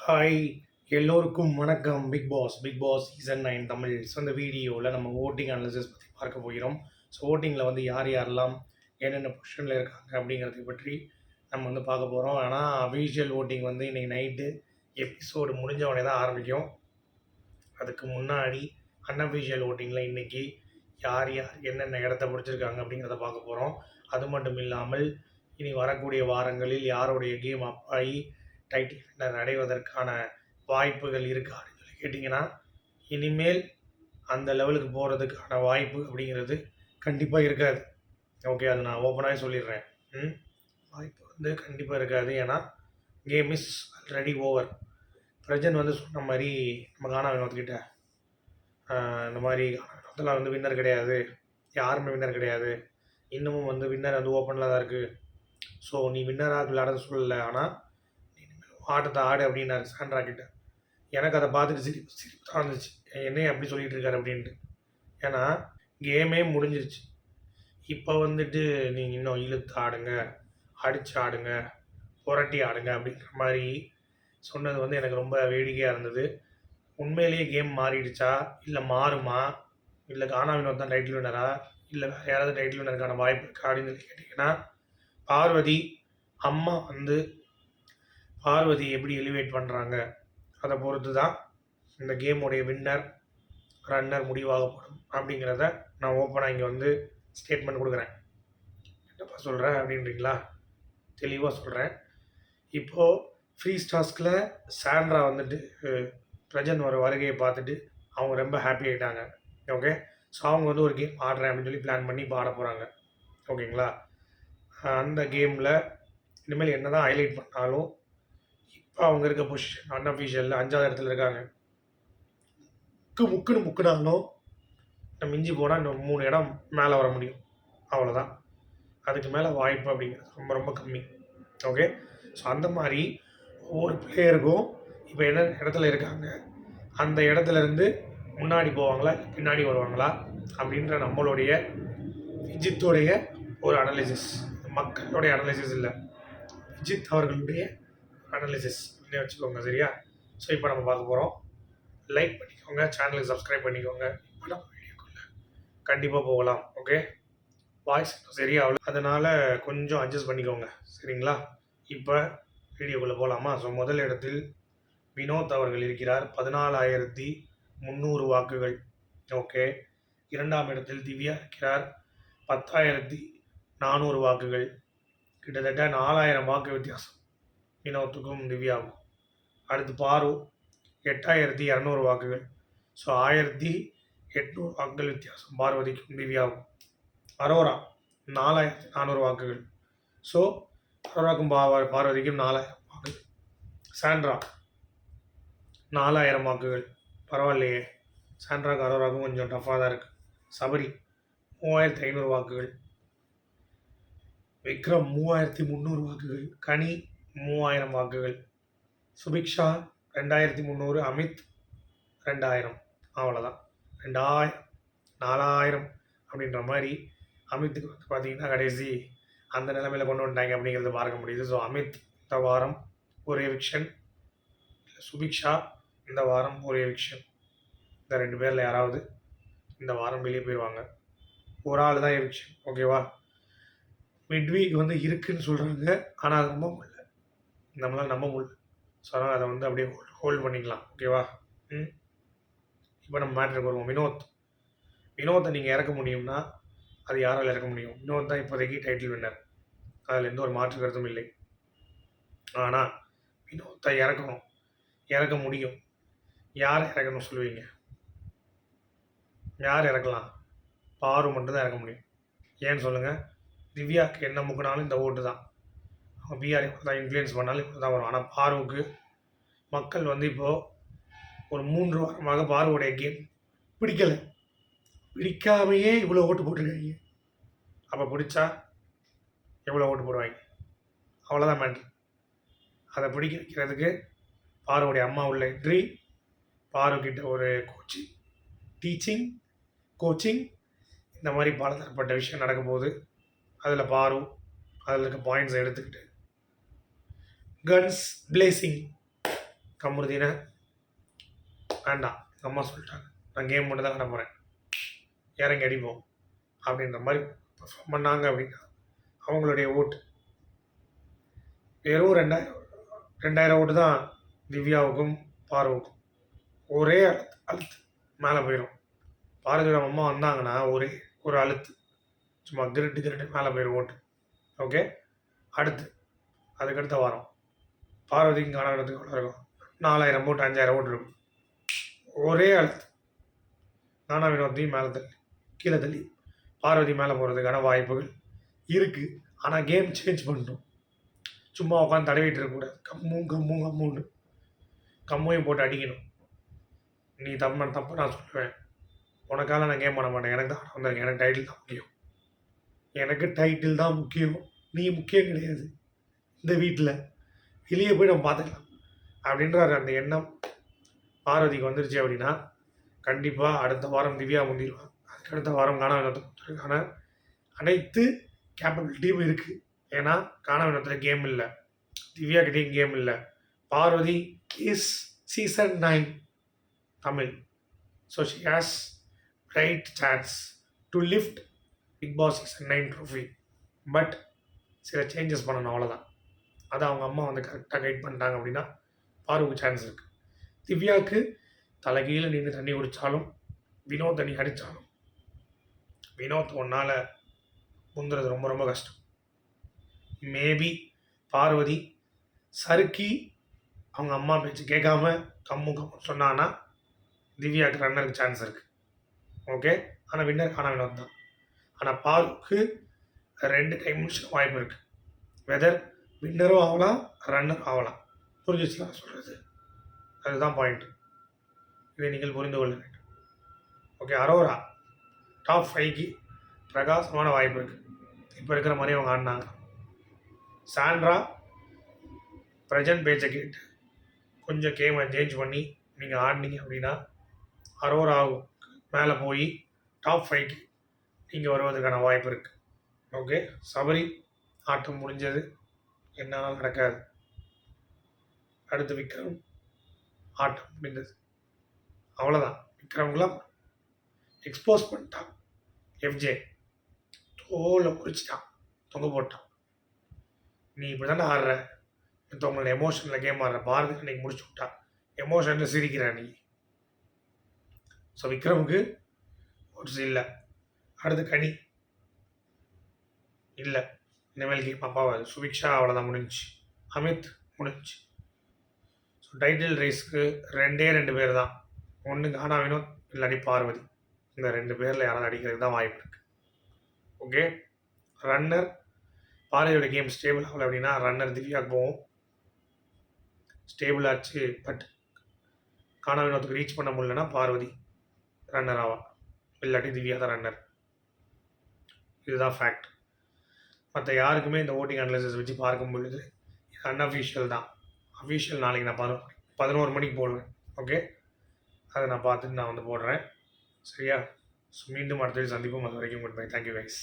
Hi, எல்லோருக்கும் வணக்கம். Bigg Boss season 9 Tamil. So இந்த வீடியோவில் நம்ம ஓட்டிங் அனாலிசிஸ் பற்றி பார்க்க போகிறோம். ஸோ ஓட்டிங்கில் வந்து யார் யாரெல்லாம் என்னென்ன பொசிஷனில் இருக்காங்க அப்படிங்கிறத பற்றி நம்ம வந்து பார்க்க போகிறோம். ஆனால் அஃபீஷியல் ஓட்டிங் வந்து இன்றைக்கி நைட்டு எபிசோடு முடிஞ்ச உடனே தான் ஆரம்பிக்கும். அதுக்கு முன்னாடி அன்அஃபிஷியல் ஓட்டிங்கில் இன்றைக்கி யார் யார் என்னென்ன இடத்த பிடிச்சிருக்காங்க அப்படிங்கிறத பார்க்க போகிறோம். அது மட்டும் இல்லாமல் இனி வரக்கூடிய வாரங்களில் யாருடைய கேம் அப் ஆகி டைட்டில் வின்னர் அடைவதற்கான வாய்ப்புகள் இருக்கா அப்படின்னு சொல்லி கேட்டிங்கன்னா, இனிமேல் அந்த லெவலுக்கு போகிறதுக்கான வாய்ப்பு அப்படிங்கிறது கண்டிப்பாக இருக்காது. ஓகே, அது நான் ஓப்பனாகவே சொல்லிடுறேன். வாய்ப்பு வந்து கண்டிப்பாக இருக்காது. ஏன்னா game is already over. Prajan வந்து சொன்ன மாதிரி நம்ம கானா வினோத்கிட்ட இந்த மாதிரி வினோத்தெல்லாம் வந்து வின்னர் கிடையாது, யாருமே வின்னர் கிடையாது, இன்னமும் வந்து வின்னர் வந்து ஓப்பனில் தான் இருக்குது. ஸோ நீ வின்னராக விளையாட சொல்லலை, ஆனால் ஆட்டத்தை ஆடு அப்படின்னாரு சாண்ட்ரா கிட்ட. எனக்கு அதை பார்த்துட்டு சிரிப்பு தான் இருந்துச்சு, என்னையே அப்படி சொல்லிகிட்டு இருக்காரு அப்படின்ட்டு. ஏன்னா கேமே முடிஞ்சிருச்சு. இப்போ வந்துட்டு நீங்கள் இன்னும் இழுத்து ஆடுங்க, அடித்து ஆடுங்க, புரட்டி ஆடுங்க அப்படின்ற மாதிரி சொன்னது வந்து எனக்கு ரொம்ப வேடிக்கையாக இருந்தது. உண்மையிலேயே கேம் மாறிடுச்சா, இல்லை மாறுமா, இல்லை கானா வினோத் தான் டைட்டில் வினரா, இல்லை வேறு யாராவது டைட்டில் வினருக்கான வாய்ப்பு இருக்கா அப்படின்னு சொல்லி கேட்டிங்கன்னா, பார்வதி அம்மா வந்து பார்வதி எப்படி எலிவேட் பண்ணுறாங்க அதை பொறுத்து தான் இந்த கேமுடைய வின்னர் ரன்னர் முடிவாகப்படும் அப்படிங்கிறத நான் ஓப்பனாக இங்கே வந்து ஸ்டேட்மெண்ட் கொடுக்குறேன். என்னப்பா சொல்கிறேன் அப்படின்றீங்களா? தெளிவாக சொல்கிறேன். இப்போது ஃப்ரீ டாஸ்கில் சாண்ட்ரா வந்துட்டு பிரஜன் ஒரு வருகையை பார்த்துட்டு அவங்க ரொம்ப ஹாப்பி ஆகிட்டாங்க. ஓகே, ஸோ அவங்க வந்து ஒரு கேம் ஆடுறேன் அப்படின்னு சொல்லி பிளான் பண்ணி இப்போ ஆட போகிறாங்க. ஓகேங்களா? அந்த கேமில் இனிமேல் என்ன தான் ஹைலைட் பண்ணாலும் இப்போ அவங்க இருக்க பொசிஷன் அன்அஃபிஷியலில் 5வது இடத்துல இருக்காங்க. முக்குனாலும் மிஞ்சி போனால் இன்னும் 3 இடம் மேலே வர முடியும், அவ்வளோதான். அதுக்கு மேலே வாய்ப்பு அப்படிங்கிறது ரொம்ப ரொம்ப கம்மி. ஓகே, ஸோ அந்த மாதிரி ஒவ்வொரு பிளேயருக்கும் இப்போ என்ன இடத்துல இருக்காங்க, அந்த இடத்துலேருந்து முன்னாடி போவாங்களா பின்னாடி வருவாங்களா அப்படின்ற நம்மளுடைய விஜித்துடைய ஒரு அனாலிசிஸ், மக்களுடைய அனாலிசிஸ் இல்லை, விஜித் அவர்களுடைய அனாலிசிஸ் பண்ணி வச்சுக்கோங்க. சரியா? ஸோ இப்போ நம்ம பார்க்க போகிறோம். லைக் பண்ணிக்கோங்க, சேனலுக்கு சப்ஸ்கிரைப் பண்ணிக்கோங்க. இப்போ நம்ம வீடியோக்குள்ளே கண்டிப்பாக போகலாம். ஓகே, வாய்ஸ் சரியாகல, அதனால் கொஞ்சம் அட்ஜஸ்ட் பண்ணிக்கோங்க. சரிங்களா? இப்போ வீடியோக்குள்ளே போகலாமா? ஸோ முதல் இடத்தில் வினோத் அவர்கள் இருக்கிறார், 14,300 வாக்குகள். ஓகே, 2ஆம் இடத்தில் திவ்யா இருக்கிறார், 10,400 வாக்குகள். கிட்டத்தட்ட 4,000 வாக்கு வித்தியாசம் வினோத்துக்கும் திவ்யாவுக்கும். அடுத்து பாரு 8,200 வாக்குகள். ஸோ 1,800 வாக்குகள் வித்தியாசம் பார்வதிக்கும் திவ்யாவுக்கும். அரோரா 4,400 வாக்குகள். ஸோ அரோராக்கும் பார்வதிக்கும் 4,000 வாக்குகள். சாண்ட்ரா 4,000 வாக்குகள். பரவாயில்லையே, சாண்ட்ராக்கு அரோராக்கும் கொஞ்சம் டஃப்பாக தான் இருக்குது. சபரி 3,500 வாக்குகள். விக்ரம் 3,300 வாக்குகள். கனி 3,000 வாக்குகள். சுபிக்ஷா 2,300. அமித் 2,000. அவ்வளோதான். 2,000 4,000 அப்படின்ற மாதிரி அமித்துக்கு வந்து பார்த்திங்கன்னா கடைசி அந்த நிலைமையில் கொண்டு வந்துட்டாங்க அப்படிங்கிறத பார்க்க முடியுது. ஸோ அமித் இந்த வாரம் ஒரு எவிக்ஷன், சுபிக்ஷா இந்த வாரம் ஒரு எவிக்ஷன். இந்த 2 பேரில் யாராவது இந்த வாரம் வெளியே போயிடுவாங்க. ஒரு ஆள் தான் எவிக்ஷன். ஓகேவா? மிட்வீக் வந்து இருக்குதுன்னு சொல்கிறாங்க, ஆனால் அது ரொம்ப முடியல, நம்மளால் நம்ப முடியல. ஸோ அதனால் அதை வந்து அப்படியே ஹோல்ட் பண்ணிக்கலாம். ஓகேவா? இப்போ நம்ம மேட்ருக்கு வருவோம். வினோத்தை நீங்கள் இறக்க முடியும்னா அது யாரால் இறக்க முடியும்? வினோத் தான் இப்போதைக்கு டைட்டில் வின்னர், அதில் எந்த ஒரு மாற்று கருத்தும் இல்லை. ஆனால் வினோத்தை இறக்க முடியும். யாரை இறக்கணும் சொல்லுவீங்க? யார் இறக்கலாம்? பாரு மட்டும்தான் இறக்க முடியும். ஏன்னு சொல்லுங்கள்? திவ்யாவுக்கு என்ன முக்கினாலும் இந்த ஓட்டு தான், அவங்க பிஆர் தான் இன்ஃப்ளூயன்ஸ் பண்ணாலும் இப்படி தான் வரும். ஆனால் பாருவுக்கு மக்கள் வந்து இப்போது ஒரு 3 வாரமாக பாருவுடைய கேம் பிடிக்காமையே இவ்வளோ ஓட்டு போட்டிருக்காங்க. அப்போ பிடிச்சா எவ்வளோ ஓட்டு போடுவாங்க? அவ்வளோதான் மேட்ரு. அதை பிடிக்க வைக்கிறதுக்கு பாருவுடைய அம்மா உள்ள என்ட்ரி, பாருக்கிட்ட ஒரு கோச்சிங் இந்த மாதிரி பலதரப்பட்ட விஷயம் நடக்க போகுது. அதில் பாரு அதில் இருக்க பாயிண்ட்ஸை எடுத்துக்கிட்டு கன்ஸ் பிளேசிங் கமருதீனை வேண்டாம், எங்கள் அம்மா சொல்லிட்டாங்க, நான் கேம் மட்டும் தான் விட போகிறேன், இறங்கி அடிப்போம் அப்படின்ற மாதிரி பர்ஃபார்ம் பண்ணாங்க அப்படின்னா அவங்களுடைய ஓட்டு வெறும் 2000 ஓட்டு தான் திவ்யாவுக்கும் பார்வுக்கும். ஒரே அழுத்து மேலே போயிடும். பார்வதியோட அம்மா வந்தாங்கன்னா ஒரே ஒரு அழுத்து சும்மா கிரிட்டு மேலே போயிடும் ஓட்டு. ஓகே, அதுக்கடுத்த வாரம் பார்வதிக்கும் காணவனத்துக்கு எவ்வளோ இருக்கும்? 4000 ஓட்டு 5000 ஓட்டு இருக்கும். ஒரே அழுத்து நானா வினோத்தையும் மேலே கீழே தள்ளி பார்வதி மேலே போகிறதுக்கான வாய்ப்புகள் இருக்குது. ஆனால் கேம் சேஞ்ச் பண்ணணும். சும்மா உட்காந்து தடவிட்டு இருக்கக்கூடாது. கம்முன்னு கம்மையும் போட்டு அடிக்கணும். நீ தப்பு நான் சொல்லுவேன், உனக்காக நான் கேம் பண்ண மாட்டேன், எனக்கு தான் வந்திருக்கேன், எனக்கு டைட்டில் தான் முக்கியம், எனக்கு டைட்டில் தான் முக்கியம், நீ முக்கியம் கிடையாது இந்த வீட்டில், வெளியே போய் நம்ம பார்த்துக்கலாம் அப்படின்ற அந்த எண்ணம் பார்வதிக்கு வந்துருச்சு அப்படின்னா கண்டிப்பாக அடுத்த வாரம் திவ்யா முந்திடுவான். அதுக்கு அடுத்த வாரம் காணவனத்துக்கான அனைத்து கேப்பபிலிட்டியும் இருக்குது. ஏன்னா காணவனத்தில் கேம் இல்லை, திவ்யா கிட்டேயும் கேம் இல்லை. Parvathi is season 9 Tamil. So she has right chance to lift Bigg Boss season 9 trophy. But சில சேஞ்சஸ் பண்ணணும், அவ்வளோதான். அதை அவங்க அம்மா வந்து கரெக்டாக கைட் பண்ணிட்டாங்க அப்படின்னா பார்வுக்கு சான்ஸ் இருக்குது. திவ்யாவுக்கு தலைகீழ நின்று தண்ணி குடித்தாலும் வினோத் தண்ணி அடித்தாலும் வினோத் ஒன்றால் முந்துறது ரொம்ப ரொம்ப கஷ்டம். மேபி பார்வதி சறுக்கி அவங்க அம்மா பேச்சு கேட்காம கம்முன்னு சொன்னான்னா திவ்யாவுக்கு ரன்னருக்கு சான்ஸ் இருக்குது. ஓகே, ஆனால் வின்னர் காண வினோத் தான். ஆனால் பாருக்கு 2 டைமென்ஷன் வாய்ப்பு இருக்குது. வெதர் வின்னரும் ஆகலாம், ரன்னரும் ஆகலாம். புரிஞ்சிச்சுலாம் சொல்கிறது, அதுதான் பாயிண்ட். இதை நீங்கள் புரிந்து கொள்ள வேண்டும். ஓகே, அரோரா டாப் 5க்கு பிரகாசமான வாய்ப்பு இருக்குது. இப்போ இருக்கிற மாதிரி அவங்க ஆடினாங்க. சாண்ட்ரா பிரஜன் பேச்சை கேட்டு கொஞ்சம் கேமை சேஞ்ச் பண்ணி நீங்கள் ஆடினீங்க அப்படின்னா அரோரா மேலே போய் டாப் 5க்கு நீங்கள் வருவதற்கான வாய்ப்பு இருக்குது. ஓகே, சபரி ஆட்டம் முடிஞ்சது, என்னால் நடக்காது. அடுத்து விக்ரம் ஆட்டம் முடிந்தது, அவ்வளோதான். விக்ரம்லாம் எக்ஸ்போஸ் பண்ணிட்டான். எஃப்ஜே தோலை முடிச்சிட்டான், தொங்க போட்டான். நீ இப்படி தானே ஆடுற, மற்றவங்களோட எமோஷனில் கேம் ஆடுற. பாரதி அன்றைக்கி முடிச்சு விட்டா, எமோஷனில் சிரிக்கிற நீ. ஸோ விக்ரமுக்கு ஓட்ஸ் இல்லை. அடுத்து கனி இல்லை, இனிமேல் கேம் அப்பாவாது. சுபிக்ஷா அவ்வளோதான், முடிஞ்சு. அமித் முடிஞ்சு. ஸோ டைட்டில் ரேஸ்க்கு 2 பேர் தான். ஒன்று கானா வினோத், இல்லாட்டி பார்வதி. இந்த 2 பேரில் யாராவது அடிக்கிறதுக்கு தான் வாய்ப்பு இருக்குது. ஓகே, ரன்னர் பார்வதியோட கேம் ஸ்டேபிள் ஆகலை அப்படின்னா ரன்னர் திவ்யாவுக்கு போகும். ஸ்டேபிள் ஆச்சு, பட் கானா வினோத்துக்கு ரீச் பண்ண முடியலன்னா பார்வதி ரன்னர் ஆவா, இல்லாட்டி திவ்யா தான் ரன்னர். இதுதான் ஃபேக்ட். மற்ற யாருக்குமே இந்த ஓட்டிங் அனலைசிஸ் வச்சு பார்க்கும் பொழுது இது அன்அஃபிஷியல் தான். அஃபிஷியல் நாளைக்கு நான் 11 மணிக்கு போடுவேன். ஓகே, அதை நான் பார்த்துட்டு நான் வந்து போடுறேன். சரியா? ஸோ மீண்டும் அடுத்த சந்திப்போம். அது வரைக்கும் குட் பை. Thank you guys.